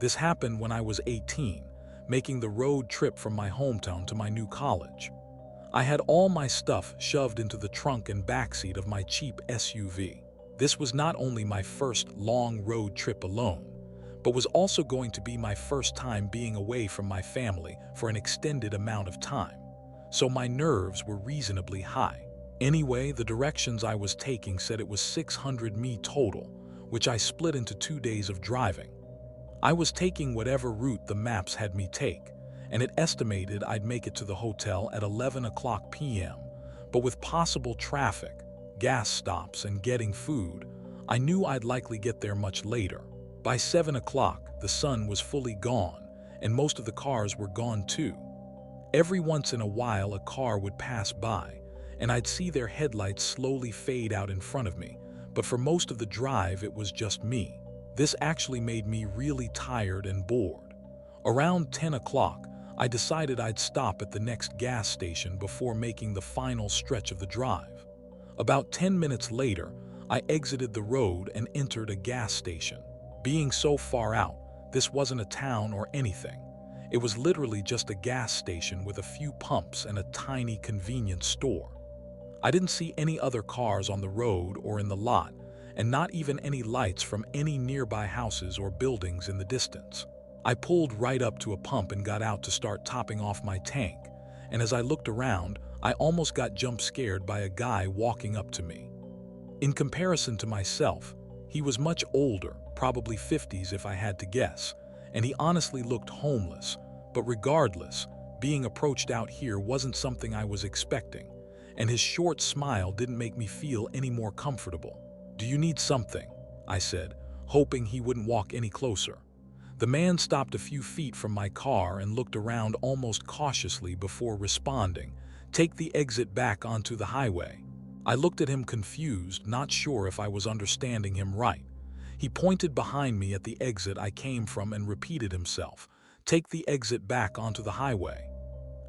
This happened when I was 18, making the road trip from my hometown to my new college. I had all my stuff shoved into the trunk and backseat of my cheap SUV. This was not only my first long road trip alone, but was also going to be my first time being away from my family for an extended amount of time. So my nerves were reasonably high. Anyway, the directions I was taking said it was 600 mi total, which I split into 2 days of driving. I was taking whatever route the maps had me take, and it estimated I'd make it to the hotel at 11 o'clock p.m., but with possible traffic, gas stops, and getting food, I knew I'd likely get there much later. By 7 o'clock, the sun was fully gone, and most of the cars were gone too. Every once in a while a car would pass by, and I'd see their headlights slowly fade out in front of me, but for most of the drive it was just me. This actually made me really tired and bored. Around 10 o'clock, I decided I'd stop at the next gas station before making the final stretch of the drive. About 10 minutes later, I exited the road and entered a gas station. Being so far out, this wasn't a town or anything. It was literally just a gas station with a few pumps and a tiny convenience store. I didn't see any other cars on the road or in the lot, and not even any lights from any nearby houses or buildings in the distance. I pulled right up to a pump and got out to start topping off my tank, and as I looked around, I almost got jump scared by a guy walking up to me. In comparison to myself, he was much older, probably 50s if I had to guess, and he honestly looked homeless, but regardless, being approached out here wasn't something I was expecting, and his short smile didn't make me feel any more comfortable. "Do you need something?" I said, hoping he wouldn't walk any closer. The man stopped a few feet from my car and looked around almost cautiously before responding, "Take the exit back onto the highway." I looked at him confused, not sure if I was understanding him right. He pointed behind me at the exit I came from and repeated himself, "Take the exit back onto the highway."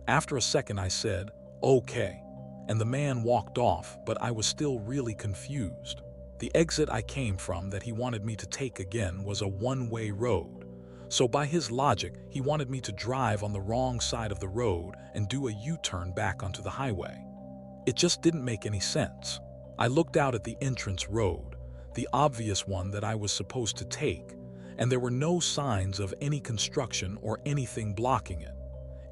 After a second I said, "Okay," and the man walked off, but I was still really confused. The exit I came from that he wanted me to take again was a one-way road. So by his logic, he wanted me to drive on the wrong side of the road and do a U-turn back onto the highway. It just didn't make any sense. I looked out at the entrance road, the obvious one that I was supposed to take, and there were no signs of any construction or anything blocking it.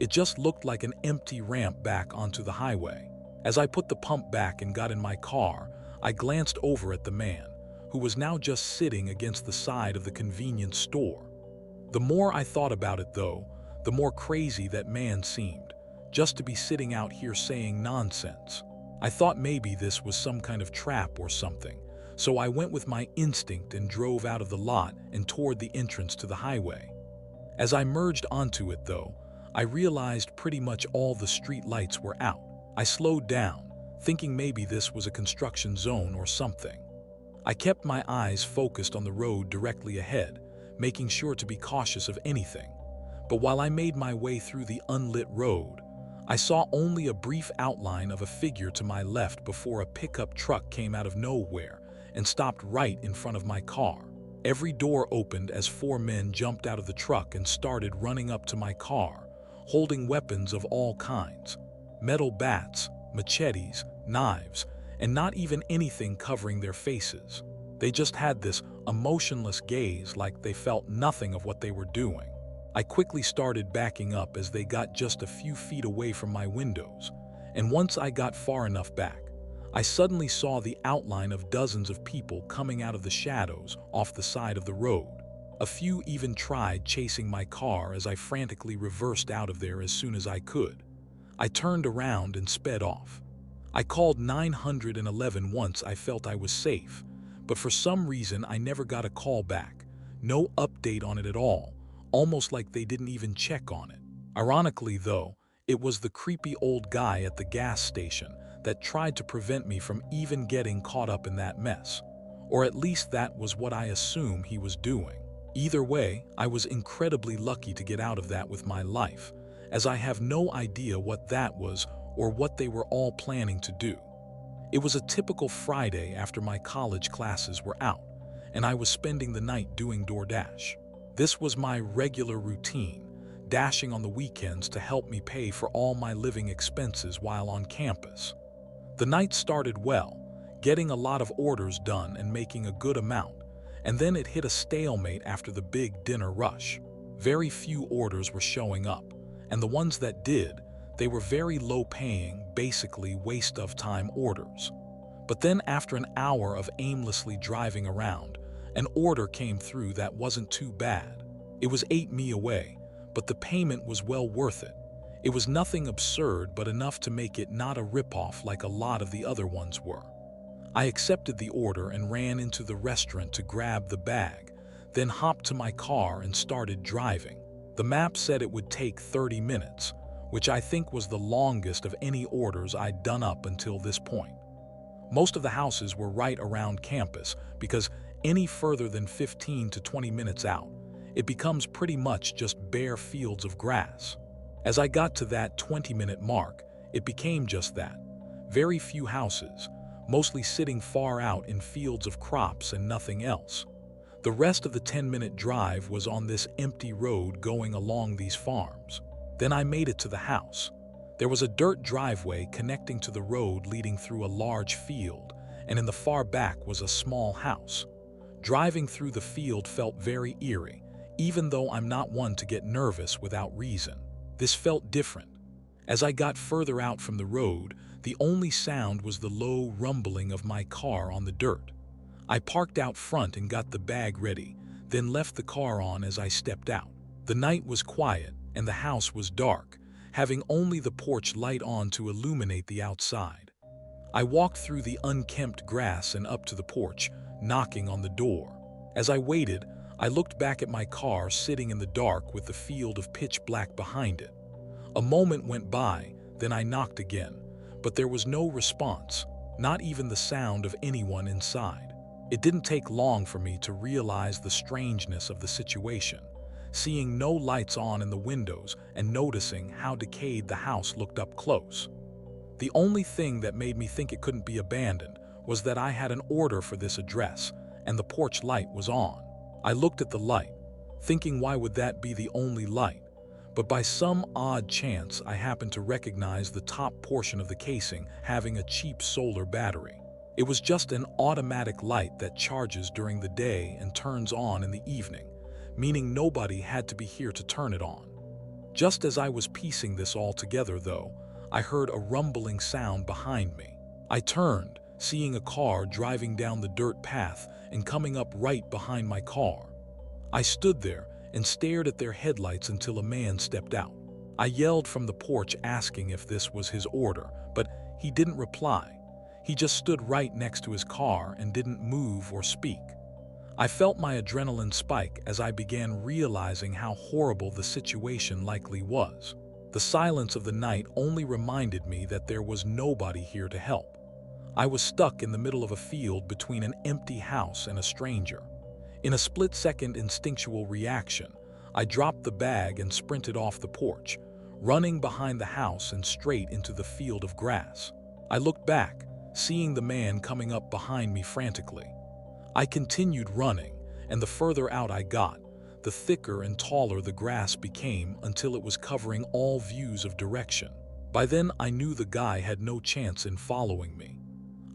It just looked like an empty ramp back onto the highway. As I put the pump back and got in my car, I glanced over at the man, who was now just sitting against the side of the convenience store. The more I thought about it though, the more crazy that man seemed, just to be sitting out here saying nonsense. I thought maybe this was some kind of trap or something, so I went with my instinct and drove out of the lot and toward the entrance to the highway. As I merged onto it though, I realized pretty much all the street lights were out. I slowed down, thinking maybe this was a construction zone or something. I kept my eyes focused on the road directly ahead, making sure to be cautious of anything. But while I made my way through the unlit road, I saw only a brief outline of a figure to my left before a pickup truck came out of nowhere and stopped right in front of my car. Every door opened as 4 men jumped out of the truck and started running up to my car, holding weapons of all kinds: metal bats, machetes, knives, and not even anything covering their faces. They just had this emotionless gaze like they felt nothing of what they were doing. I quickly started backing up as they got just a few feet away from my windows, and once I got far enough back, I suddenly saw the outline of dozens of people coming out of the shadows off the side of the road. A few even tried chasing my car as I frantically reversed out of there as soon as I could. I turned around and sped off. I called 911 once I felt I was safe, but for some reason I never got a call back, no update on it at all, almost like they didn't even check on it. Ironically though, it was the creepy old guy at the gas station that tried to prevent me from even getting caught up in that mess. Or at least that was what I assume he was doing. Either way, I was incredibly lucky to get out of that with my life, as I have no idea what that was or what they were all planning to do. It was a typical Friday after my college classes were out, and I was spending the night doing DoorDash. This was my regular routine, dashing on the weekends to help me pay for all my living expenses while on campus. The night started well, getting a lot of orders done and making a good amount, and then it hit a stalemate after the big dinner rush. Very few orders were showing up, and the ones that did, they were very low-paying, basically waste-of-time orders. But then after an hour of aimlessly driving around, an order came through that wasn't too bad. It was 8 mi away, but the payment was well worth it. It was nothing absurd, but enough to make it not a ripoff like a lot of the other ones were. I accepted the order and ran into the restaurant to grab the bag, then hopped to my car and started driving. The map said it would take 30 minutes, which I think was the longest of any orders I'd done up until this point. Most of the houses were right around campus because any further than 15 to 20 minutes out, it becomes pretty much just bare fields of grass. As I got to that 20-minute mark, it became just that. Very few houses, mostly sitting far out in fields of crops and nothing else. The rest of the 10-minute drive was on this empty road going along these farms. Then I made it to the house. There was a dirt driveway connecting to the road leading through a large field, and in the far back was a small house. Driving through the field felt very eerie, even though I'm not one to get nervous without reason. This felt different. As I got further out from the road, the only sound was the low rumbling of my car on the dirt. I parked out front and got the bag ready, then left the car on as I stepped out. The night was quiet and the house was dark, having only the porch light on to illuminate the outside. I walked through the unkempt grass and up to the porch, knocking on the door. As I waited, I looked back at my car sitting in the dark with the field of pitch black behind it. A moment went by, then I knocked again, but there was no response, not even the sound of anyone inside. It didn't take long for me to realize the strangeness of the situation, seeing no lights on in the windows and noticing how decayed the house looked up close. The only thing that made me think it couldn't be abandoned was that I had an order for this address and the porch light was on. I looked at the light, thinking why would that be the only light? But by some odd chance, I happened to recognize the top portion of the casing having a cheap solar battery. It was just an automatic light that charges during the day and turns on in the evening, meaning nobody had to be here to turn it on. Just as I was piecing this all together, though, I heard a rumbling sound behind me. I turned, seeing a car driving down the dirt path and coming up right behind my car. I stood there and stared at their headlights until a man stepped out. I yelled from the porch asking if this was his order, but he didn't reply. He just stood right next to his car and didn't move or speak. I felt my adrenaline spike as I began realizing how horrible the situation likely was. The silence of the night only reminded me that there was nobody here to help. I was stuck in the middle of a field between an empty house and a stranger. In a split-second instinctual reaction, I dropped the bag and sprinted off the porch, running behind the house and straight into the field of grass. I looked back, seeing the man coming up behind me frantically. I continued running, and the further out I got, the thicker and taller the grass became until it was covering all views of direction. By then, I knew the guy had no chance in following me.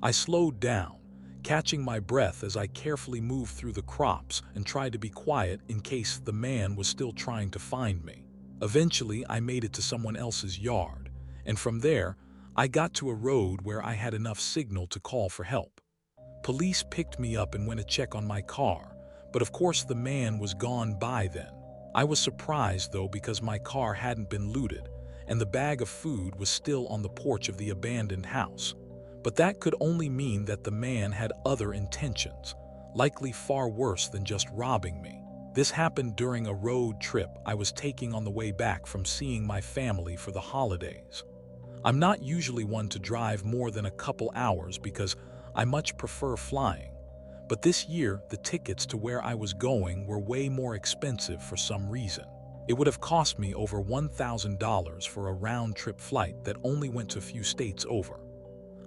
I slowed down, catching my breath as I carefully moved through the crops and tried to be quiet in case the man was still trying to find me. Eventually, I made it to someone else's yard, and from there, I got to a road where I had enough signal to call for help. Police picked me up and went to check on my car, but of course the man was gone by then. I was surprised though because my car hadn't been looted, and the bag of food was still on the porch of the abandoned house. But that could only mean that the man had other intentions, likely far worse than just robbing me. This happened during a road trip I was taking on the way back from seeing my family for the holidays. I'm not usually one to drive more than a couple hours because I much prefer flying, but this year the tickets to where I was going were way more expensive for some reason. It would have cost me over $1,000 for a round-trip flight that only went to a few states over.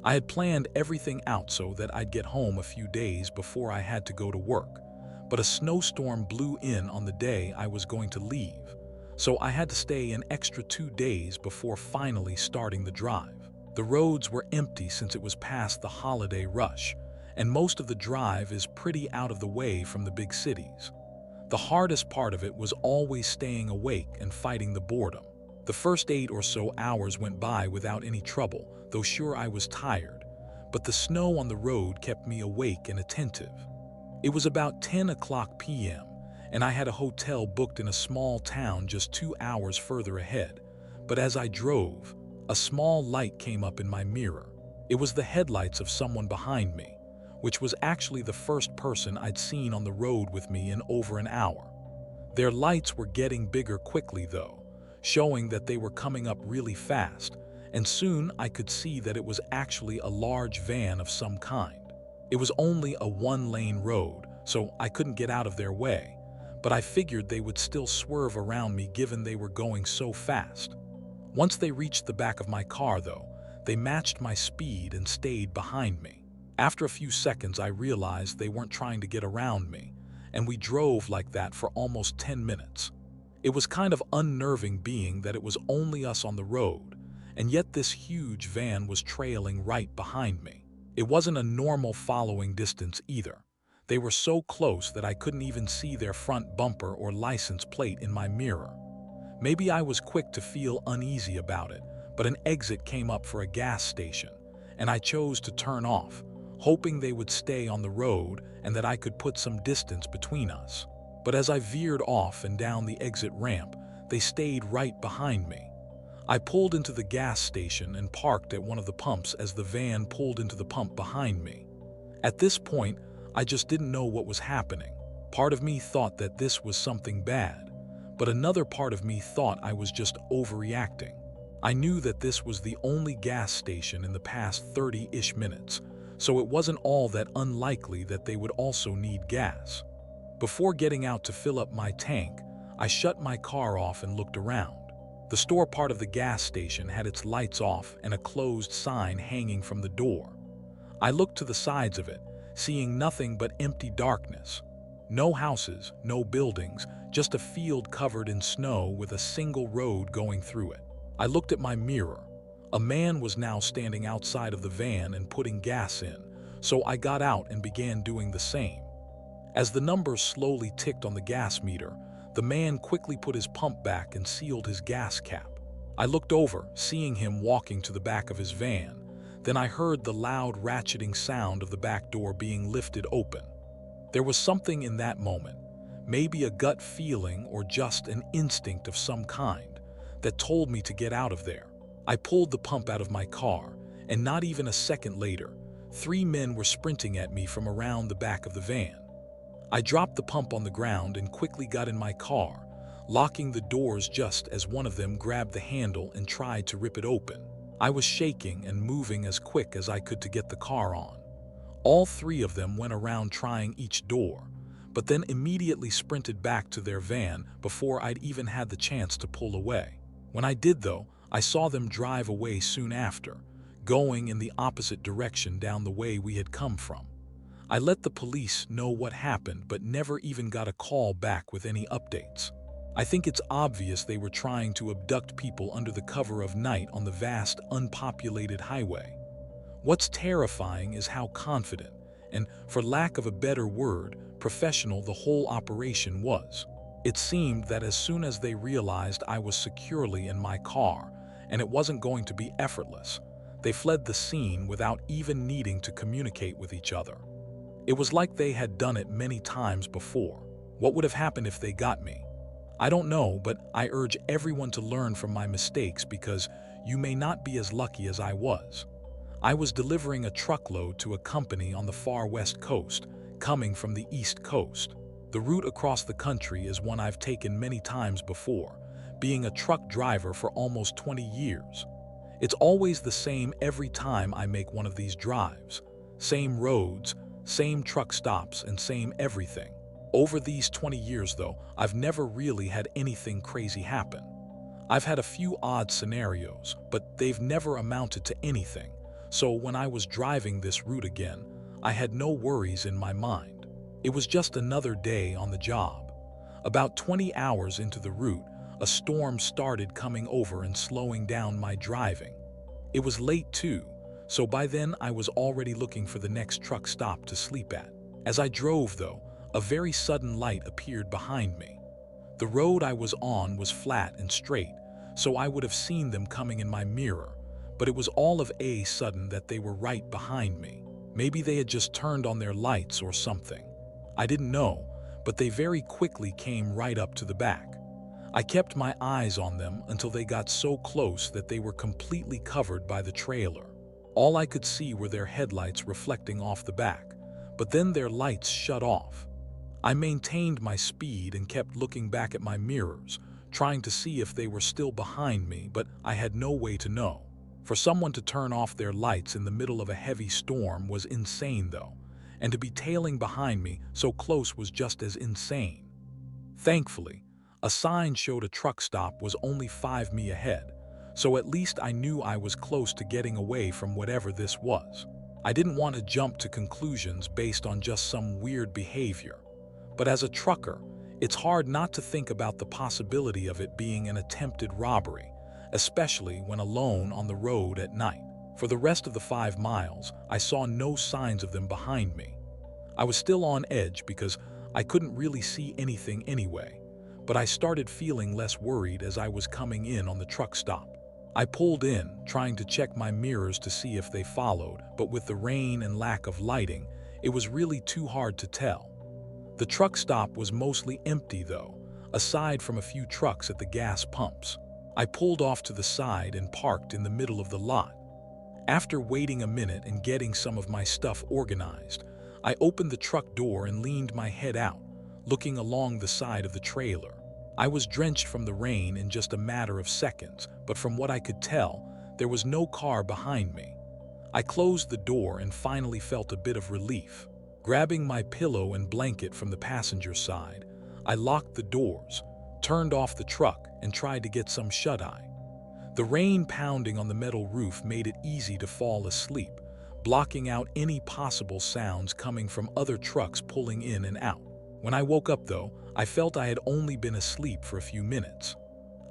I had planned everything out so that I'd get home a few days before I had to go to work, but a snowstorm blew in on the day I was going to leave, so I had to stay an extra 2 days before finally starting the drive. The roads were empty since it was past the holiday rush, and most of the drive is pretty out of the way from the big cities. The hardest part of it was always staying awake and fighting the boredom. The first 8 or so hours went by without any trouble, though sure I was tired, but the snow on the road kept me awake and attentive. It was about 10 p.m., and I had a hotel booked in a small town just 2 hours further ahead, but as I drove, a small light came up in my mirror. It was the headlights of someone behind me, which was actually the first person I'd seen on the road with me in over an hour. Their lights were getting bigger quickly though, showing that they were coming up really fast, and soon I could see that it was actually a large van of some kind. It was only a one-lane road, so I couldn't get out of their way, but I figured they would still swerve around me given they were going so fast. Once they reached the back of my car though, they matched my speed and stayed behind me. After a few seconds, I realized they weren't trying to get around me, and we drove like that for almost 10 minutes. It was kind of unnerving being that it was only us on the road, and yet this huge van was trailing right behind me. It wasn't a normal following distance either. They were so close that I couldn't even see their front bumper or license plate in my mirror. Maybe I was quick to feel uneasy about it, but an exit came up for a gas station, and I chose to turn off, hoping they would stay on the road and that I could put some distance between us. But as I veered off and down the exit ramp, they stayed right behind me. I pulled into the gas station and parked at one of the pumps as the van pulled into the pump behind me. At this point, I just didn't know what was happening. Part of me thought that this was something bad, but another part of me thought I was just overreacting. I knew that this was the only gas station in the past 30-ish minutes, so it wasn't all that unlikely that they would also need gas. Before getting out to fill up my tank, I shut my car off and looked around. The store part of the gas station had its lights off and a closed sign hanging from the door. I looked to the sides of it, seeing nothing but empty darkness. No houses, no buildings, just a field covered in snow with a single road going through it. I looked at my mirror. A man was now standing outside of the van and putting gas in, so I got out and began doing the same. As the numbers slowly ticked on the gas meter, the man quickly put his pump back and sealed his gas cap. I looked over, seeing him walking to the back of his van. Then I heard the loud ratcheting sound of the back door being lifted open. There was something in that moment, maybe a gut feeling or just an instinct of some kind, that told me to get out of there. I pulled the pump out of my car, and not even a second later, 3 men were sprinting at me from around the back of the van. I dropped the pump on the ground and quickly got in my car, locking the doors just as one of them grabbed the handle and tried to rip it open. I was shaking and moving as quick as I could to get the car on. All 3 of them went around trying each door, but then immediately sprinted back to their van before I'd even had the chance to pull away. When I did though, I saw them drive away soon after, going in the opposite direction down the way we had come from. I let the police know what happened but never even got a call back with any updates. I think it's obvious they were trying to abduct people under the cover of night on the vast, unpopulated highway. What's terrifying is how confident, and for lack of a better word, professional the whole operation was. It seemed that as soon as they realized I was securely in my car, and it wasn't going to be effortless, they fled the scene without even needing to communicate with each other. It was like they had done it many times before. What would have happened if they got me? I don't know, but I urge everyone to learn from my mistakes because you may not be as lucky as I was. I was delivering a truckload to a company on the far west coast, coming from the east coast. The route across the country is one I've taken many times before, being a truck driver for almost 20 years. It's always the same every time I make one of these drives. Same roads, same truck stops, and same everything. Over these 20 years though, I've never really had anything crazy happen. I've had a few odd scenarios, but they've never amounted to anything. So when I was driving this route again, I had no worries in my mind. It was just another day on the job. About 20 hours into the route, a storm started coming over and slowing down my driving. It was late too, so by then I was already looking for the next truck stop to sleep at. As I drove though, a very sudden light appeared behind me. The road I was on was flat and straight, so I would have seen them coming in my mirror, but it was all of a sudden that they were right behind me. Maybe they had just turned on their lights or something. I didn't know, but they very quickly came right up to the back. I kept my eyes on them until they got so close that they were completely covered by the trailer. All I could see were their headlights reflecting off the back, but then their lights shut off. I maintained my speed and kept looking back at my mirrors, trying to see if they were still behind me, but I had no way to know. For someone to turn off their lights in the middle of a heavy storm was insane though, and to be tailing behind me so close was just as insane. Thankfully, a sign showed a truck stop was only 5 mi ahead, so at least I knew I was close to getting away from whatever this was. I didn't want to jump to conclusions based on just some weird behavior, but as a trucker, it's hard not to think about the possibility of it being an attempted robbery, especially when alone on the road at night. For the rest of the 5 miles, I saw no signs of them behind me. I was still on edge because I couldn't really see anything anyway, but I started feeling less worried as I was coming in on the truck stop. I pulled in, trying to check my mirrors to see if they followed, but with the rain and lack of lighting, it was really too hard to tell. The truck stop was mostly empty though, aside from a few trucks at the gas pumps. I pulled off to the side and parked in the middle of the lot. After waiting a minute and getting some of my stuff organized, I opened the truck door and leaned my head out, looking along the side of the trailer. I was drenched from the rain in just a matter of seconds, but from what I could tell, there was no car behind me. I closed the door and finally felt a bit of relief. Grabbing my pillow and blanket from the passenger side, I locked the doors, turned off the truck, and tried to get some shut-eye. The rain pounding on the metal roof made it easy to fall asleep, blocking out any possible sounds coming from other trucks pulling in and out. When I woke up though, I felt I had only been asleep for a few minutes.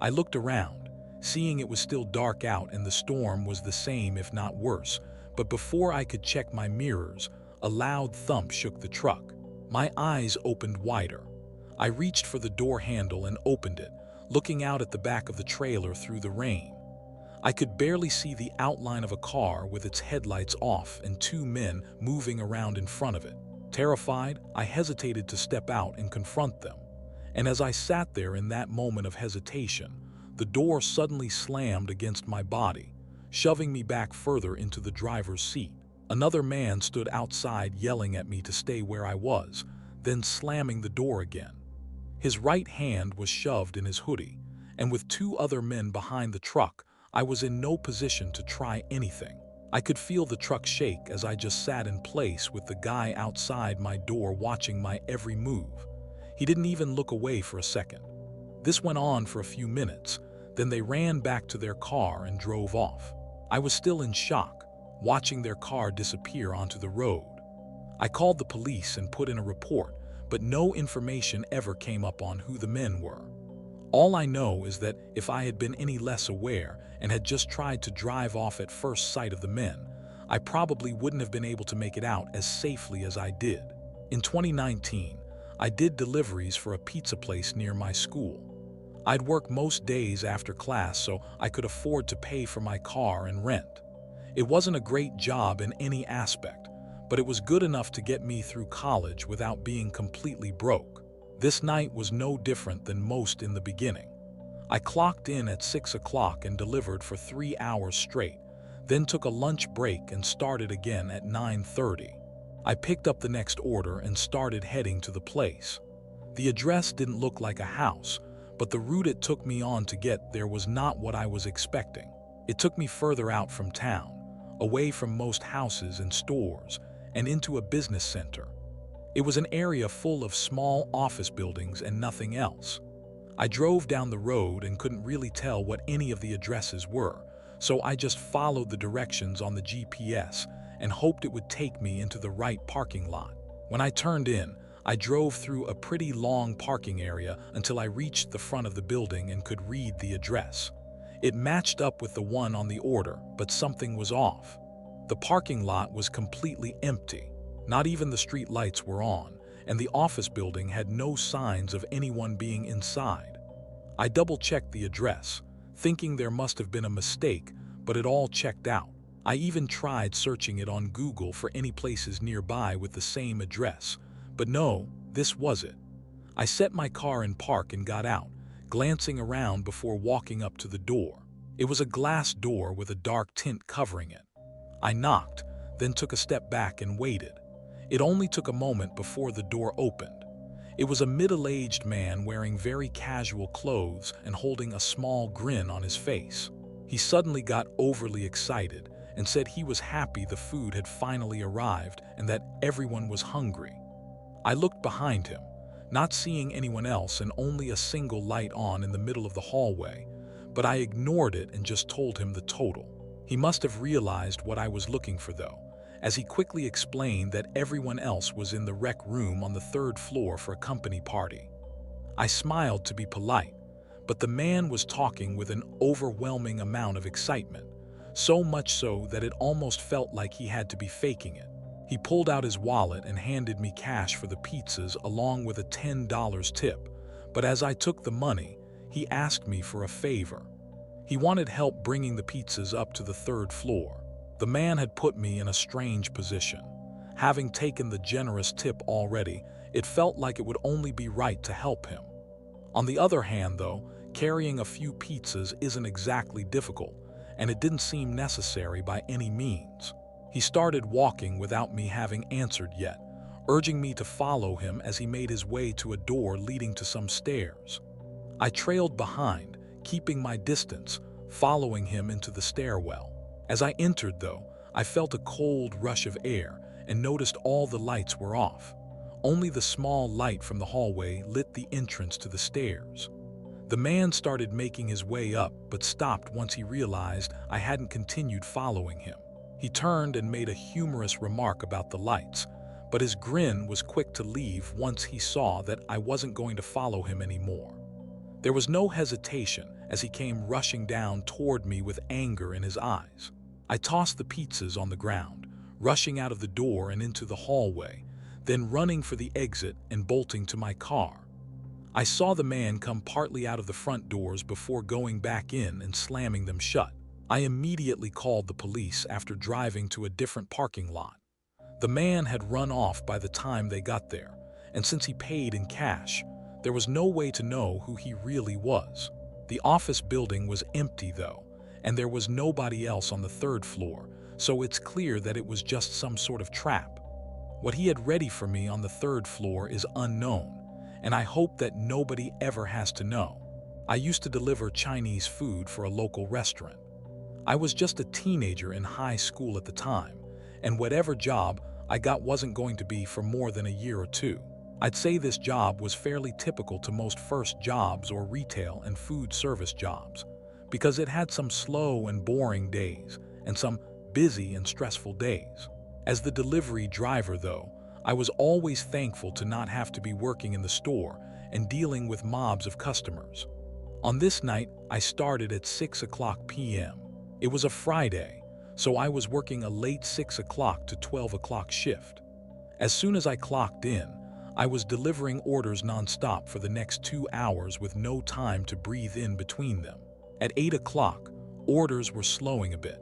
I looked around, seeing it was still dark out and the storm was the same if not worse, but before I could check my mirrors, a loud thump shook the truck. My eyes opened wider. I reached for the door handle and opened it, looking out at the back of the trailer through the rain. I could barely see the outline of a car with its headlights off and 2 men moving around in front of it. Terrified, I hesitated to step out and confront them. And as I sat there in that moment of hesitation, the door suddenly slammed against my body, shoving me back further into the driver's seat. Another man stood outside yelling at me to stay where I was, then slamming the door again. His right hand was shoved in his hoodie, and with 2 other men behind the truck, I was in no position to try anything. I could feel the truck shake as I just sat in place with the guy outside my door watching my every move. He didn't even look away for a second. This went on for a few minutes, then they ran back to their car and drove off. I was still in shock, watching their car disappear onto the road. I called the police and put in a report, but no information ever came up on who the men were. All I know is that if I had been any less aware and had just tried to drive off at first sight of the men, I probably wouldn't have been able to make it out as safely as I did. In 2019, I did deliveries for a pizza place near my school. I'd work most days after class so I could afford to pay for my car and rent. It wasn't a great job in any aspect, but it was good enough to get me through college without being completely broke. This night was no different than most in the beginning. I clocked in at 6 o'clock and delivered for 3 hours straight, then took a lunch break and started again at 9:30. I picked up the next order and started heading to the place. The address didn't look like a house, but the route it took me on to get there was not what I was expecting. It took me further out from town, away from most houses and stores, and into a business center. It was an area full of small office buildings and nothing else. I drove down the road and couldn't really tell what any of the addresses were, so I just followed the directions on the GPS and hoped it would take me into the right parking lot. When I turned in, I drove through a pretty long parking area until I reached the front of the building and could read the address. It matched up with the one on the order, but something was off. The parking lot was completely empty. Not even the street lights were on, and the office building had no signs of anyone being inside. I double-checked the address, thinking there must have been a mistake, but it all checked out. I even tried searching it on Google for any places nearby with the same address, but no, this was it. I set my car in park and got out, glancing around before walking up to the door. It was a glass door with a dark tint covering it. I knocked, then took a step back and waited. It only took a moment before the door opened. It was a middle-aged man wearing very casual clothes and holding a small grin on his face. He suddenly got overly excited and said he was happy the food had finally arrived and that everyone was hungry. I looked behind him, not seeing anyone else and only a single light on in the middle of the hallway, but I ignored it and just told him the total. He must have realized what I was looking for though, as he quickly explained that everyone else was in the rec room on the 3rd floor for a company party. I smiled to be polite, but the man was talking with an overwhelming amount of excitement, so much so that it almost felt like he had to be faking it. He pulled out his wallet and handed me cash for the pizzas along with a $10 tip, but as I took the money, he asked me for a favor. He wanted help bringing the pizzas up to the 3rd floor. The man had put me in a strange position. Having taken the generous tip already, it felt like it would only be right to help him. On the other hand though, carrying a few pizzas isn't exactly difficult, and it didn't seem necessary by any means. He started walking without me having answered yet, urging me to follow him as he made his way to a door leading to some stairs. I trailed behind, keeping my distance, following him into the stairwell. As I entered though, I felt a cold rush of air and noticed all the lights were off. Only the small light from the hallway lit the entrance to the stairs. The man started making his way up but stopped once he realized I hadn't continued following him. He turned and made a humorous remark about the lights, but his grin was quick to leave once he saw that I wasn't going to follow him anymore. There was no hesitation as he came rushing down toward me with anger in his eyes. I tossed the pizzas on the ground, rushing out of the door and into the hallway, then running for the exit and bolting to my car. I saw the man come partly out of the front doors before going back in and slamming them shut. I immediately called the police after driving to a different parking lot. The man had run off by the time they got there, and since he paid in cash, there was no way to know who he really was. The office building was empty though, and there was nobody else on the 3rd floor, so it's clear that it was just some sort of trap. What he had ready for me on the 3rd floor is unknown, and I hope that nobody ever has to know. I used to deliver Chinese food for a local restaurant. I was just a teenager in high school at the time, and whatever job I got wasn't going to be for more than a year or two. I'd say this job was fairly typical to most first jobs or retail and food service jobs, because it had some slow and boring days and some busy and stressful days. As the delivery driver though, I was always thankful to not have to be working in the store and dealing with mobs of customers. On this night, I started at 6:00 p.m. It was a Friday, so I was working a late 6 o'clock to 12 o'clock shift. As soon as I clocked in, I was delivering orders nonstop for the next 2 hours with no time to breathe in between them. At 8 o'clock, orders were slowing a bit,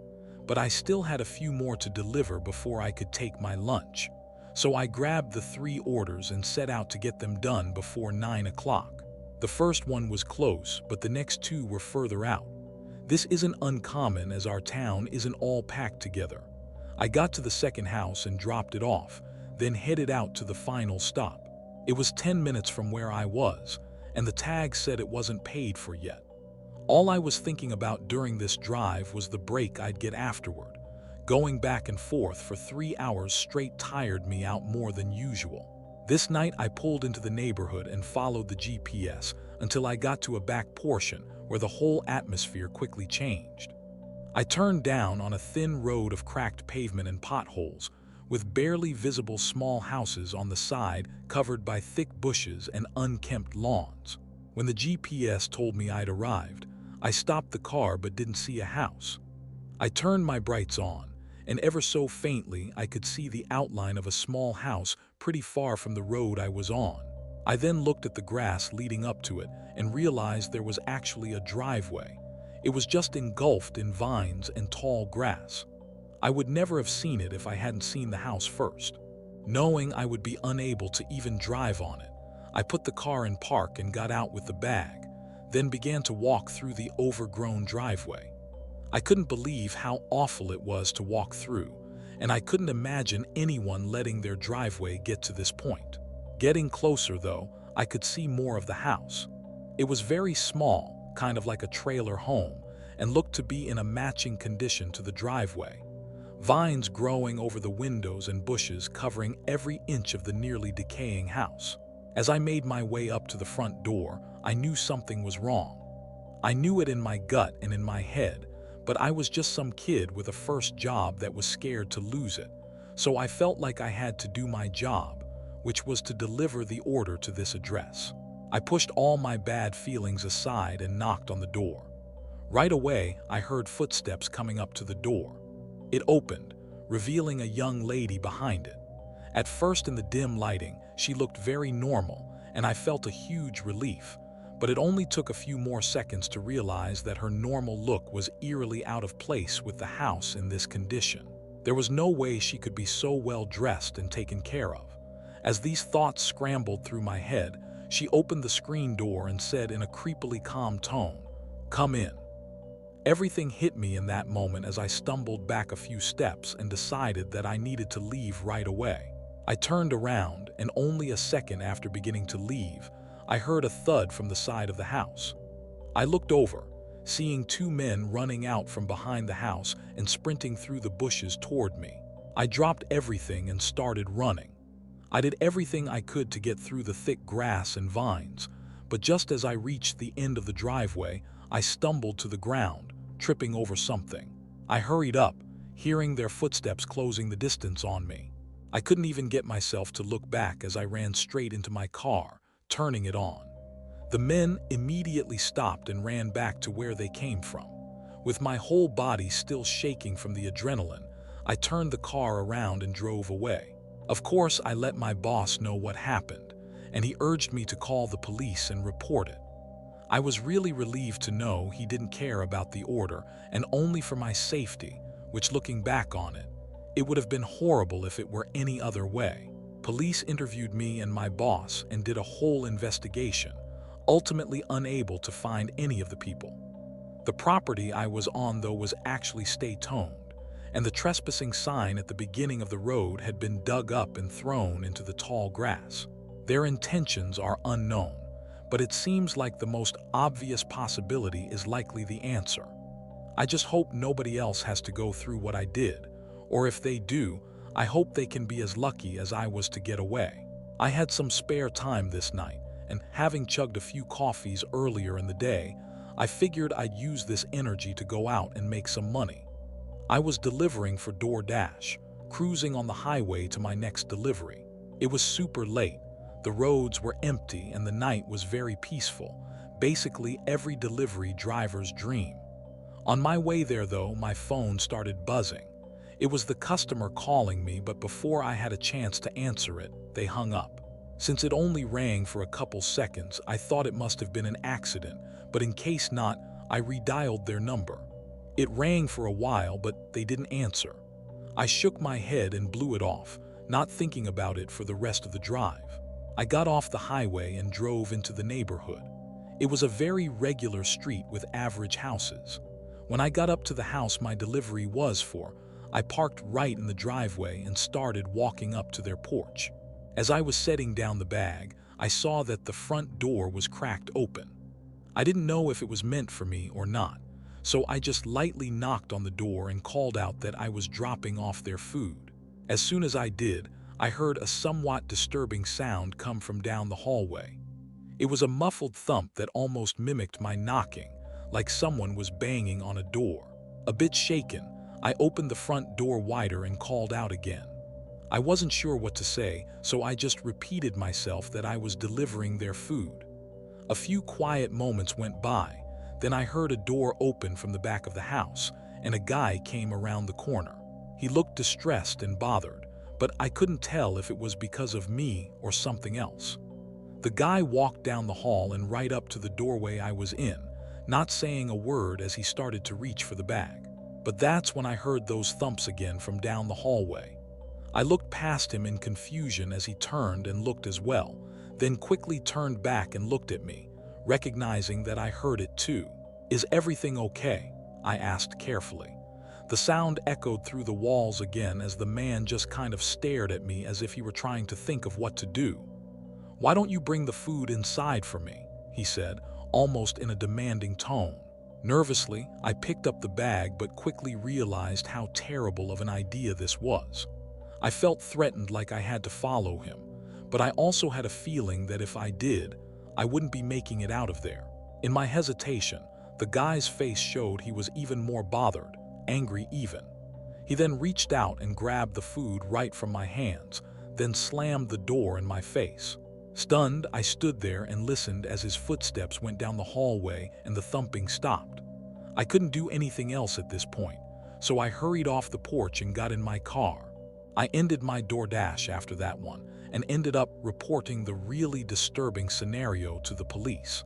but I still had a few more to deliver before I could take my lunch. So I grabbed the 3 orders and set out to get them done before 9 o'clock. The first one was close, but the next 2 were further out. This isn't uncommon as our town isn't all packed together. I got to the second house and dropped it off, then headed out to the final stop. It was 10 minutes from where I was, and the tag said it wasn't paid for yet. All I was thinking about during this drive was the break I'd get afterward. Going back and forth for 3 hours straight tired me out more than usual. This night I pulled into the neighborhood and followed the GPS until I got to a back portion where the whole atmosphere quickly changed. I turned down on a thin road of cracked pavement and potholes, with barely visible small houses on the side covered by thick bushes and unkempt lawns. When the GPS told me I'd arrived, I stopped the car but didn't see a house. I turned my brights on, and ever so faintly I could see the outline of a small house pretty far from the road I was on. I then looked at the grass leading up to it and realized there was actually a driveway. It was just engulfed in vines and tall grass. I would never have seen it if I hadn't seen the house first. Knowing I would be unable to even drive on it, I put the car in park and got out with the bag, then began to walk through the overgrown driveway. I couldn't believe how awful it was to walk through, and I couldn't imagine anyone letting their driveway get to this point. Getting closer, though, I could see more of the house. It was very small, kind of like a trailer home, and looked to be in a matching condition to the driveway. Vines growing over the windows and bushes covering every inch of the nearly decaying house. As I made my way up to the front door, I knew something was wrong. I knew it in my gut and in my head, but I was just some kid with a first job that was scared to lose it, so I felt like I had to do my job, which was to deliver the order to this address. I pushed all my bad feelings aside and knocked on the door. Right away, I heard footsteps coming up to the door. It opened, revealing a young lady behind it. At first, in the dim lighting, she looked very normal, and I felt a huge relief, but it only took a few more seconds to realize that her normal look was eerily out of place with the house in this condition. There was no way she could be so well dressed and taken care of. As these thoughts scrambled through my head, she opened the screen door and said in a creepily calm tone, "Come in." Everything hit me in that moment as I stumbled back a few steps and decided that I needed to leave right away. I turned around, and only a second after beginning to leave, I heard a thud from the side of the house. I looked over, seeing two men running out from behind the house and sprinting through the bushes toward me. I dropped everything and started running. I did everything I could to get through the thick grass and vines, but just as I reached the end of the driveway, I stumbled to the ground, tripping over something. I hurried up, hearing their footsteps closing the distance on me. I couldn't even get myself to look back as I ran straight into my car, turning it on. The men immediately stopped and ran back to where they came from. With my whole body still shaking from the adrenaline, I turned the car around and drove away. Of course, I let my boss know what happened, and he urged me to call the police and report it. I was really relieved to know he didn't care about the order and only for my safety, which, looking back on it, it would have been horrible if it were any other way. Police interviewed me and my boss and did a whole investigation, ultimately unable to find any of the people. The property I was on, though, was actually state-owned, and the trespassing sign at the beginning of the road had been dug up and thrown into the tall grass. Their intentions are unknown, but it seems like the most obvious possibility is likely the answer. I just hope nobody else has to go through what I did, or if they do, I hope they can be as lucky as I was to get away. I had some spare time this night, and having chugged a few coffees earlier in the day, I figured I'd use this energy to go out and make some money. I was delivering for DoorDash, cruising on the highway to my next delivery. It was super late, the roads were empty, and the night was very peaceful, basically every delivery driver's dream. On my way there, though, my phone started buzzing. It was the customer calling me, but before I had a chance to answer it, they hung up. Since it only rang for a couple seconds, I thought it must have been an accident, but in case not, I redialed their number. It rang for a while, but they didn't answer. I shook my head and blew it off, not thinking about it for the rest of the drive. I got off the highway and drove into the neighborhood. It was a very regular street with average houses. When I got up to the house my delivery was for, I parked right in the driveway and started walking up to their porch. As I was setting down the bag, I saw that the front door was cracked open. I didn't know if it was meant for me or not, so I just lightly knocked on the door and called out that I was dropping off their food. As soon as I did, I heard a somewhat disturbing sound come from down the hallway. It was a muffled thump that almost mimicked my knocking, like someone was banging on a door. A bit shaken, I opened the front door wider and called out again. I wasn't sure what to say, so I just repeated myself that I was delivering their food. A few quiet moments went by, then I heard a door open from the back of the house, and a guy came around the corner. He looked distressed and bothered, but I couldn't tell if it was because of me or something else. The guy walked down the hall and right up to the doorway I was in, not saying a word as he started to reach for the bag. But that's when I heard those thumps again from down the hallway. I looked past him in confusion as he turned and looked as well, then quickly turned back and looked at me, recognizing that I heard it too. "Is everything okay?" I asked carefully. The sound echoed through the walls again as the man just kind of stared at me as if he were trying to think of what to do. "Why don't you bring the food inside for me?" he said, almost in a demanding tone. Nervously, I picked up the bag but quickly realized how terrible of an idea this was. I felt threatened, like I had to follow him, but I also had a feeling that if I did, I wouldn't be making it out of there. In my hesitation, the guy's face showed he was even more bothered, angry even. He then reached out and grabbed the food right from my hands, then slammed the door in my face. Stunned, I stood there and listened as his footsteps went down the hallway and the thumping stopped. I couldn't do anything else at this point, so I hurried off the porch and got in my car. I ended my DoorDash after that one and ended up reporting the really disturbing scenario to the police.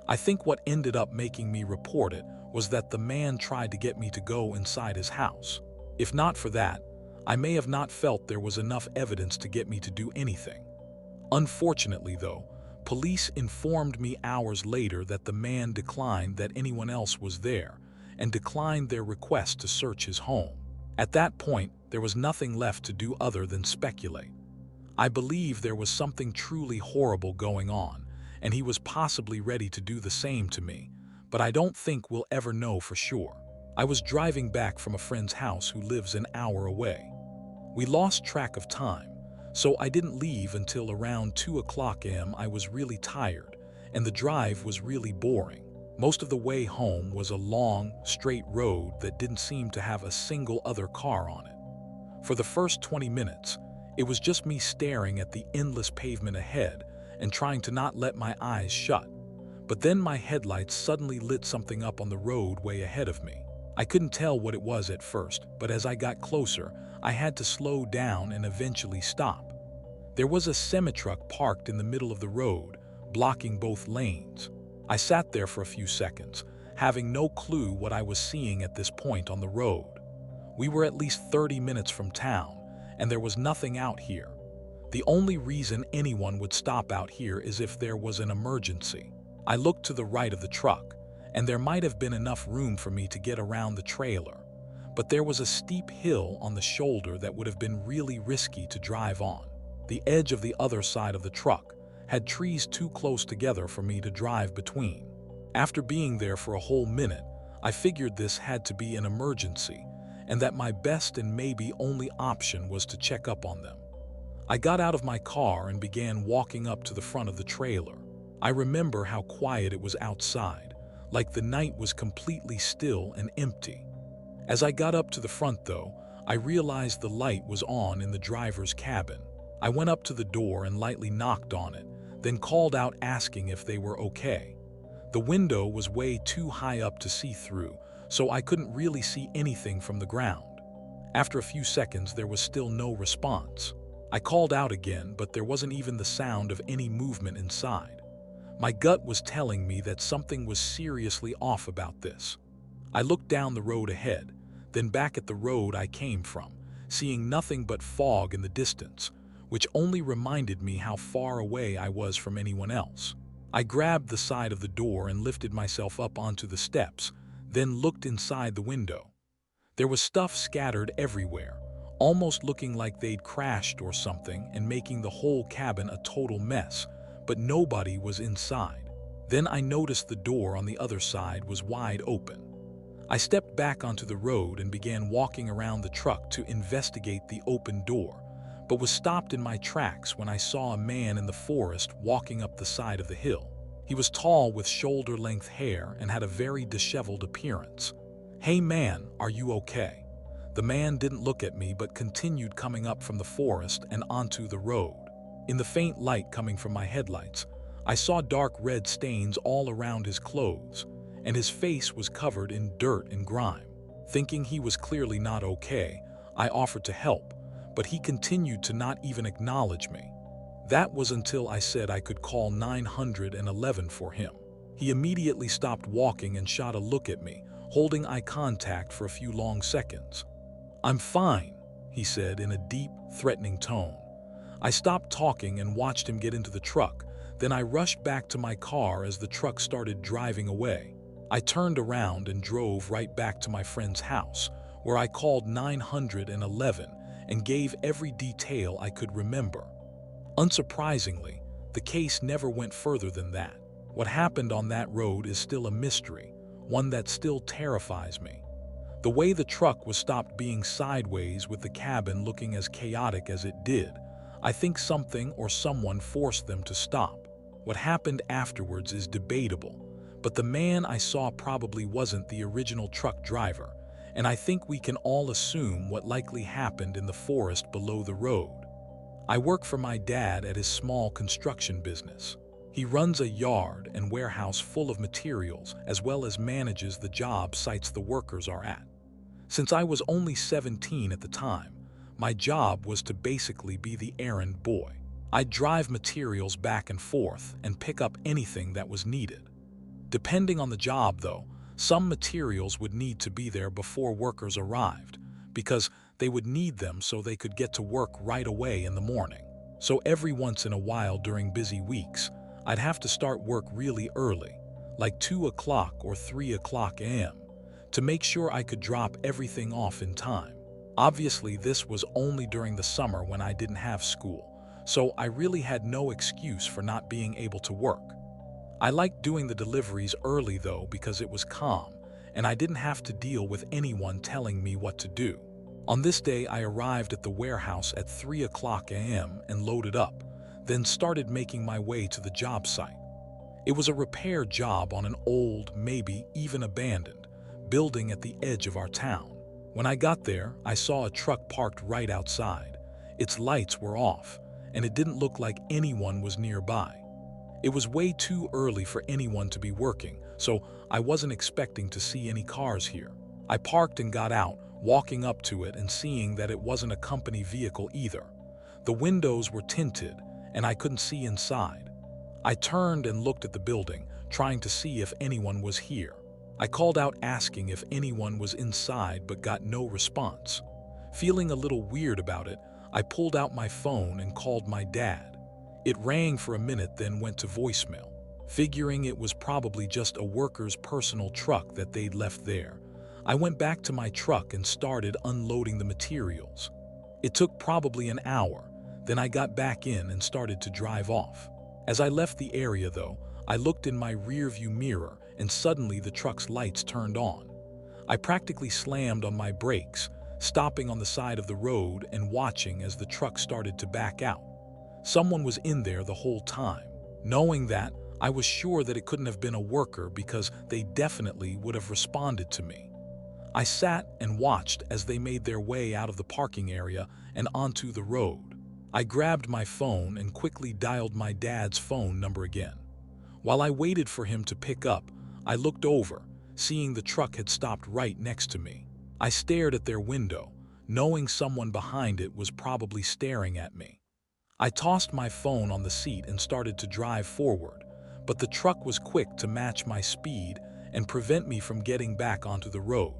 I think what ended up making me report it was that the man tried to get me to go inside his house. If not for that, I may have not felt there was enough evidence to get me to do anything. Unfortunately, though, police informed me hours later that the man declined that anyone else was there and declined their request to search his home. At that point, there was nothing left to do other than speculate. I believe there was something truly horrible going on, and he was possibly ready to do the same to me, but I don't think we'll ever know for sure. I was driving back from a friend's house who lives an hour away. We lost track of time, so I didn't leave until around 2 a.m. I was really tired, and the drive was really boring. Most of the way home was a long, straight road that didn't seem to have a single other car on it. For the first 20 minutes, it was just me staring at the endless pavement ahead and trying to not let my eyes shut. But then my headlights suddenly lit something up on the road way ahead of me. I couldn't tell what it was at first, but as I got closer, I had to slow down and eventually stop. There was a semi-truck parked in the middle of the road, blocking both lanes. I sat there for a few seconds, having no clue what I was seeing at this point on the road. We were at least 30 minutes from town, and there was nothing out here. The only reason anyone would stop out here is if there was an emergency. I looked to the right of the truck, and there might have been enough room for me to get around the trailer, but there was a steep hill on the shoulder that would have been really risky to drive on. The edge of the other side of the truck had trees too close together for me to drive between. After being there for a whole minute, I figured this had to be an emergency, and that my best and maybe only option was to check up on them. I got out of my car and began walking up to the front of the trailer. I remember how quiet it was outside, like the night was completely still and empty. As I got up to the front, though, I realized the light was on in the driver's cabin. I went up to the door and lightly knocked on it, then called out asking if they were okay. The window was way too high up to see through, so I couldn't really see anything from the ground. After a few seconds, there was still no response. I called out again, but there wasn't even the sound of any movement inside. My gut was telling me that something was seriously off about this. I looked down the road ahead, then back at the road I came from, seeing nothing but fog in the distance, which only reminded me how far away I was from anyone else. I grabbed the side of the door and lifted myself up onto the steps, then looked inside the window. There was stuff scattered everywhere, almost looking like they'd crashed or something and making the whole cabin a total mess, but nobody was inside. Then I noticed the door on the other side was wide open. I stepped back onto the road and began walking around the truck to investigate the open door, but was stopped in my tracks when I saw a man in the forest walking up the side of the hill. He was tall with shoulder-length hair and had a very disheveled appearance. "Hey man, are you okay?" The man didn't look at me but continued coming up from the forest and onto the road. In the faint light coming from my headlights, I saw dark red stains all around his clothes, and his face was covered in dirt and grime. Thinking he was clearly not okay, I offered to help, but he continued to not even acknowledge me. That was until I said I could call 911 for him. He immediately stopped walking and shot a look at me, holding eye contact for a few long seconds. "I'm fine," he said in a deep, threatening tone. I stopped talking and watched him get into the truck. Then I rushed back to my car as the truck started driving away. I turned around and drove right back to my friend's house, where I called 911 and gave every detail I could remember. Unsurprisingly, the case never went further than that. What happened on that road is still a mystery, one that still terrifies me. The way the truck was stopped being sideways with the cabin looking as chaotic as it did, I think something or someone forced them to stop. What happened afterwards is debatable, but the man I saw probably wasn't the original truck driver, and I think we can all assume what likely happened in the forest below the road. I work for my dad at his small construction business. He runs a yard and warehouse full of materials as well as manages the job sites the workers are at. Since I was only 17 at the time, my job was to basically be the errand boy. I'd drive materials back and forth and pick up anything that was needed. Depending on the job, though, some materials would need to be there before workers arrived, because they would need them so they could get to work right away in the morning. So every once in a while during busy weeks, I'd have to start work really early, like 2 o'clock or 3 o'clock a.m., to make sure I could drop everything off in time. Obviously, this was only during the summer when I didn't have school, so I really had no excuse for not being able to work. I liked doing the deliveries early though because it was calm, and I didn't have to deal with anyone telling me what to do. On this day, I arrived at the warehouse at 3 o'clock a.m. and loaded up, then started making my way to the job site. It was a repair job on an old, maybe even abandoned, building at the edge of our town. When I got there, I saw a truck parked right outside. Its lights were off, and it didn't look like anyone was nearby. It was way too early for anyone to be working, so I wasn't expecting to see any cars here. I parked and got out, walking up to it and seeing that it wasn't a company vehicle either. The windows were tinted, and I couldn't see inside. I turned and looked at the building, trying to see if anyone was here. I called out asking if anyone was inside but got no response. Feeling a little weird about it, I pulled out my phone and called my dad. It rang for a minute, then went to voicemail. Figuring it was probably just a worker's personal truck that they'd left there, I went back to my truck and started unloading the materials. It took probably an hour, then I got back in and started to drive off. As I left the area though, I looked in my rearview mirror and suddenly the truck's lights turned on. I practically slammed on my brakes, stopping on the side of the road and watching as the truck started to back out. Someone was in there the whole time. Knowing that, I was sure that it couldn't have been a worker because they definitely would have responded to me. I sat and watched as they made their way out of the parking area and onto the road. I grabbed my phone and quickly dialed my dad's phone number again. While I waited for him to pick up, I looked over, seeing the truck had stopped right next to me. I stared at their window, knowing someone behind it was probably staring at me. I tossed my phone on the seat and started to drive forward, but the truck was quick to match my speed and prevent me from getting back onto the road.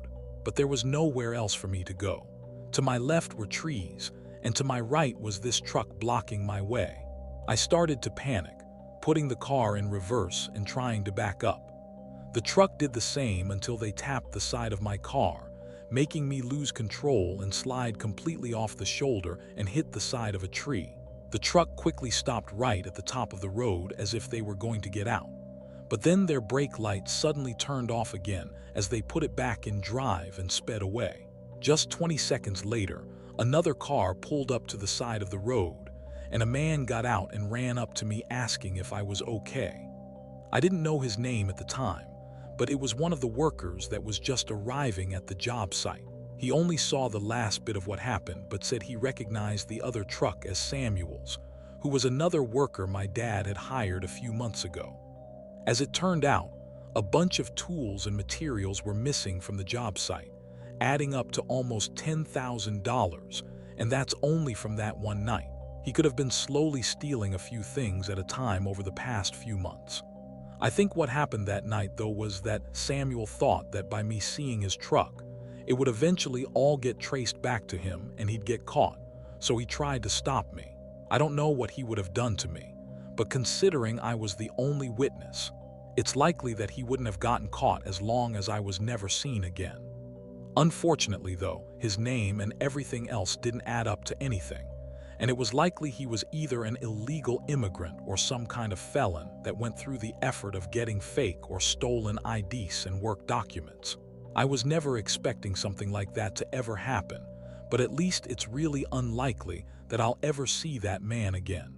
But there was nowhere else for me to go. To my left were trees, and to my right was this truck blocking my way. I started to panic, putting the car in reverse and trying to back up. The truck did the same until they tapped the side of my car, making me lose control and slide completely off the shoulder and hit the side of a tree. The truck quickly stopped right at the top of the road as if they were going to get out. But then their brake lights suddenly turned off again as they put it back in drive and sped away. Just 20 seconds later, another car pulled up to the side of the road, and a man got out and ran up to me asking if I was okay. I didn't know his name at the time, but it was one of the workers that was just arriving at the job site. He only saw the last bit of what happened, but said he recognized the other truck as Samuel's, who was another worker my dad had hired a few months ago. As it turned out, a bunch of tools and materials were missing from the job site, adding up to almost $10,000, and that's only from that one night. He could have been slowly stealing a few things at a time over the past few months. I think what happened that night, though, was that Samuel thought that by me seeing his truck, it would eventually all get traced back to him and he'd get caught, so he tried to stop me. I don't know what he would have done to me, but considering I was the only witness, it's likely that he wouldn't have gotten caught as long as I was never seen again. Unfortunately, though, his name and everything else didn't add up to anything, and it was likely he was either an illegal immigrant or some kind of felon that went through the effort of getting fake or stolen IDs and work documents. I was never expecting something like that to ever happen, but at least it's really unlikely that I'll ever see that man again.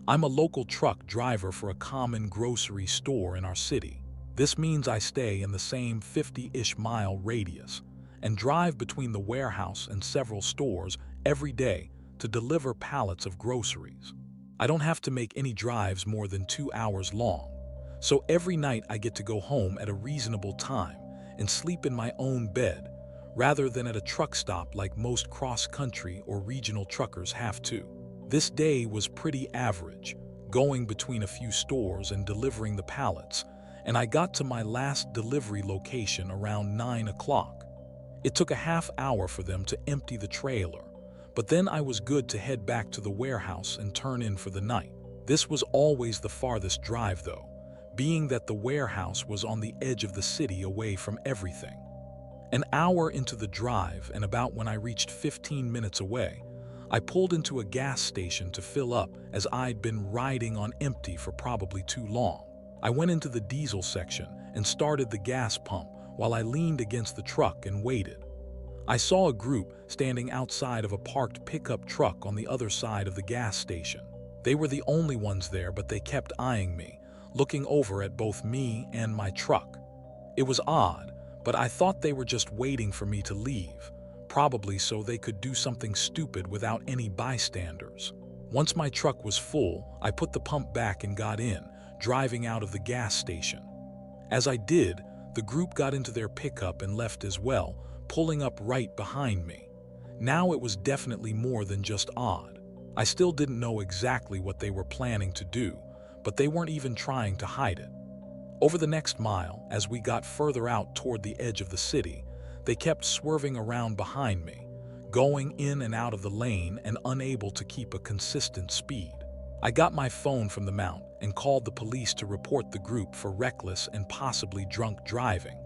I'm a local truck driver for a common grocery store in our city. This means I stay in the same 50-ish mile radius and drive between the warehouse and several stores every day to deliver pallets of groceries. I don't have to make any drives more than 2 hours long, so every night I get to go home at a reasonable time and sleep in my own bed rather than at a truck stop like most cross-country or regional truckers have to. This day was pretty average, going between a few stores and delivering the pallets, and I got to my last delivery location around 9 o'clock. It took a half hour for them to empty the trailer, but then I was good to head back to the warehouse and turn in for the night. This was always the farthest drive, though, being that the warehouse was on the edge of the city away from everything. An hour into the drive, and about when I reached 15 minutes away, I pulled into a gas station to fill up as I'd been riding on empty for probably too long. I went into the diesel section and started the gas pump while I leaned against the truck and waited. I saw a group standing outside of a parked pickup truck on the other side of the gas station. They were the only ones there, but they kept eyeing me, looking over at both me and my truck. It was odd, but I thought they were just waiting for me to leave, probably so they could do something stupid without any bystanders. Once my truck was full, I put the pump back and got in, driving out of the gas station. As I did, the group got into their pickup and left as well, pulling up right behind me. Now it was definitely more than just odd. I still didn't know exactly what they were planning to do, but they weren't even trying to hide it. Over the next mile, as we got further out toward the edge of the city, they kept swerving around behind me, going in and out of the lane and unable to keep a consistent speed. I got my phone from the mount and called the police to report the group for reckless and possibly drunk driving.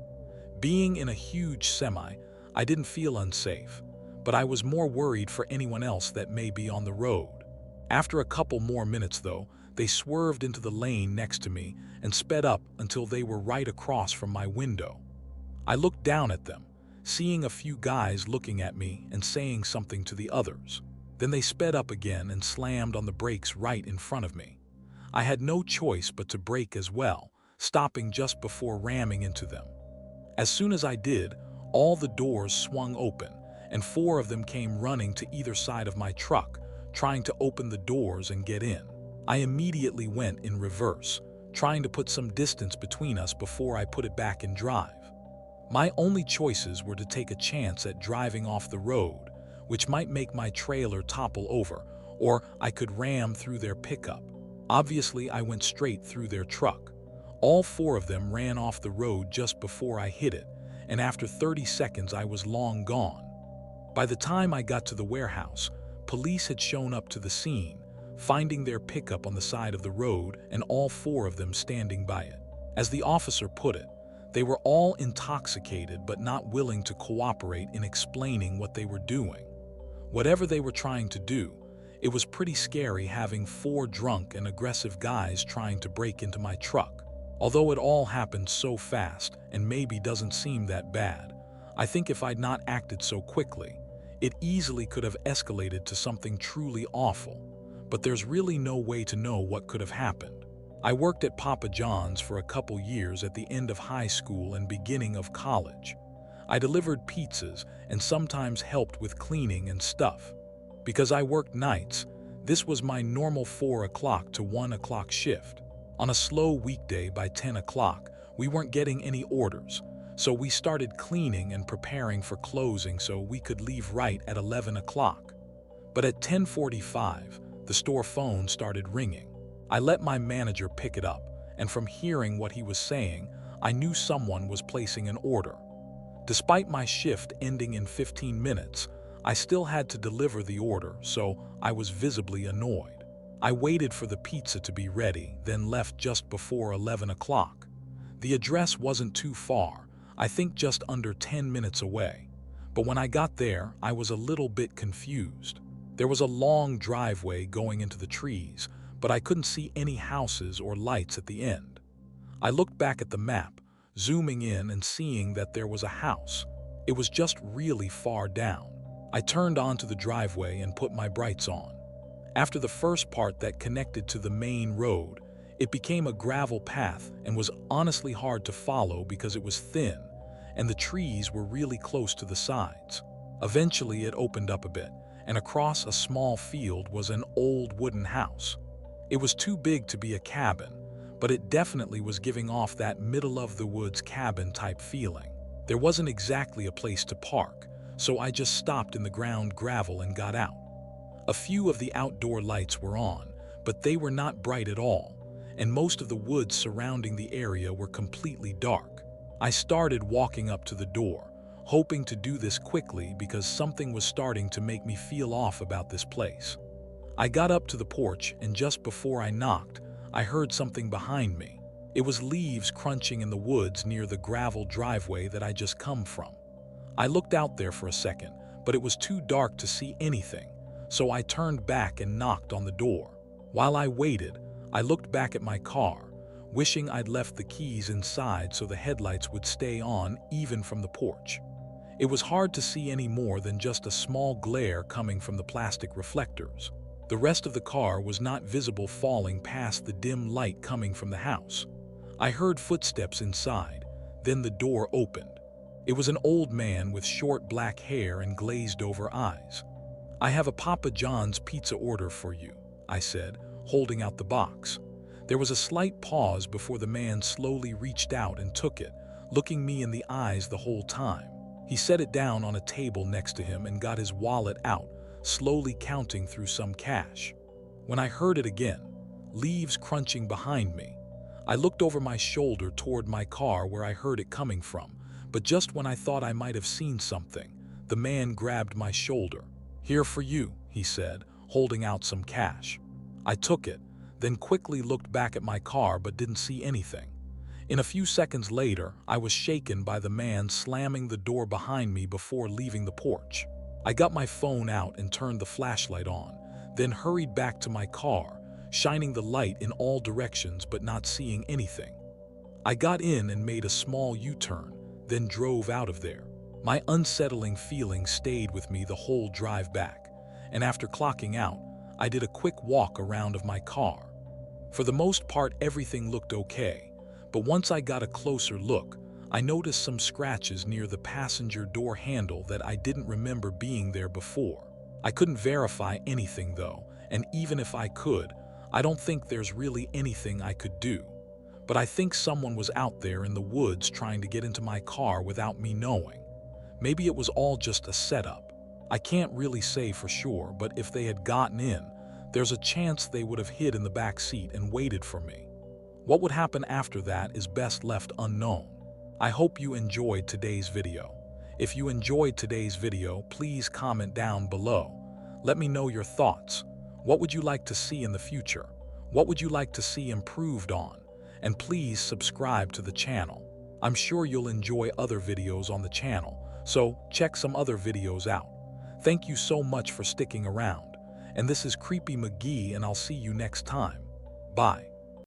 Being in a huge semi, I didn't feel unsafe, but I was more worried for anyone else that may be on the road. After a couple more minutes, though, they swerved into the lane next to me and sped up until they were right across from my window. I looked down at them, seeing a few guys looking at me and saying something to the others. Then they sped up again and slammed on the brakes right in front of me. I had no choice but to brake as well, stopping just before ramming into them. As soon as I did, all the doors swung open, and 4 of them came running to either side of my truck, trying to open the doors and get in. I immediately went in reverse, trying to put some distance between us before I put it back in drive. My only choices were to take a chance at driving off the road, which might make my trailer topple over, or I could ram through their pickup. Obviously, I went straight through their truck. All 4 of them ran off the road just before I hit it, and after 30 seconds I was long gone. By the time I got to the warehouse, police had shown up to the scene, finding their pickup on the side of the road and all 4 of them standing by it. As the officer put it, they were all intoxicated but not willing to cooperate in explaining what they were doing. Whatever they were trying to do, it was pretty scary having 4 drunk and aggressive guys trying to break into my truck. Although it all happened so fast and maybe doesn't seem that bad, I think if I'd not acted so quickly, it easily could have escalated to something truly awful. But there's really no way to know what could have happened. I worked at Papa John's for a couple years at the end of high school and beginning of college. I delivered pizzas and sometimes helped with cleaning and stuff. Because I worked nights, this was my normal 4 o'clock to 1 o'clock shift. On a slow weekday by 10 o'clock, we weren't getting any orders, so we started cleaning and preparing for closing so we could leave right at 11 o'clock. But at 10:45, the store phone started ringing. I let my manager pick it up, and from hearing what he was saying, I knew someone was placing an order. Despite my shift ending in 15 minutes, I still had to deliver the order, so I was visibly annoyed. I waited for the pizza to be ready, then left just before 11 o'clock. The address wasn't too far, I think just under 10 minutes away. But when I got there, I was a little bit confused. There was a long driveway going into the trees, but I couldn't see any houses or lights at the end. I looked back at the map, zooming in and seeing that there was a house. It was just really far down. I turned onto the driveway and put my brights on. After the first part that connected to the main road, it became a gravel path and was honestly hard to follow because it was thin, and the trees were really close to the sides. Eventually it opened up a bit, and across a small field was an old wooden house. It was too big to be a cabin, but it definitely was giving off that middle-of-the-woods cabin type feeling. There wasn't exactly a place to park, so I just stopped in the ground gravel and got out. A few of the outdoor lights were on, but they were not bright at all, and most of the woods surrounding the area were completely dark. I started walking up to the door, hoping to do this quickly because something was starting to make me feel off about this place. I got up to the porch, and just before I knocked, I heard something behind me. It was leaves crunching in the woods near the gravel driveway that I just come from. I looked out there for a second, but it was too dark to see anything, so I turned back and knocked on the door. While I waited, I looked back at my car, wishing I'd left the keys inside so the headlights would stay on even from the porch. It was hard to see any more than just a small glare coming from the plastic reflectors. The rest of the car was not visible falling past the dim light coming from the house. I heard footsteps inside, then the door opened. It was an old man with short black hair and glazed-over eyes. "I have a Papa John's pizza order for you," I said, holding out the box. There was a slight pause before the man slowly reached out and took it, looking me in the eyes the whole time. He set it down on a table next to him and got his wallet out, slowly counting through some cash. When I heard it again, leaves crunching behind me, I looked over my shoulder toward my car where I heard it coming from, but just when I thought I might have seen something, the man grabbed my shoulder. "Here for you," he said, holding out some cash. I took it, then quickly looked back at my car but didn't see anything. In a few seconds later, I was shaken by the man slamming the door behind me before leaving the porch. I got my phone out and turned the flashlight on, then hurried back to my car, shining the light in all directions but not seeing anything. I got in and made a small U-turn, then drove out of there. My unsettling feeling stayed with me the whole drive back, and after clocking out, I did a quick walk around of my car. For the most part, everything looked okay, but once I got a closer look, I noticed some scratches near the passenger door handle that I didn't remember being there before. I couldn't verify anything though, and even if I could, I don't think there's really anything I could do. But I think someone was out there in the woods trying to get into my car without me knowing. Maybe it was all just a setup. I can't really say for sure, but if they had gotten in, there's a chance they would have hid in the back seat and waited for me. What would happen after that is best left unknown. I hope you enjoyed today's video. If you enjoyed today's video, please comment down below. Let me know your thoughts. What would you like to see in the future? What would you like to see improved on? And please subscribe to the channel. I'm sure you'll enjoy other videos on the channel, so check some other videos out. Thank you so much for sticking around. And this is Creepy McGhee, and I'll see you next time. Bye.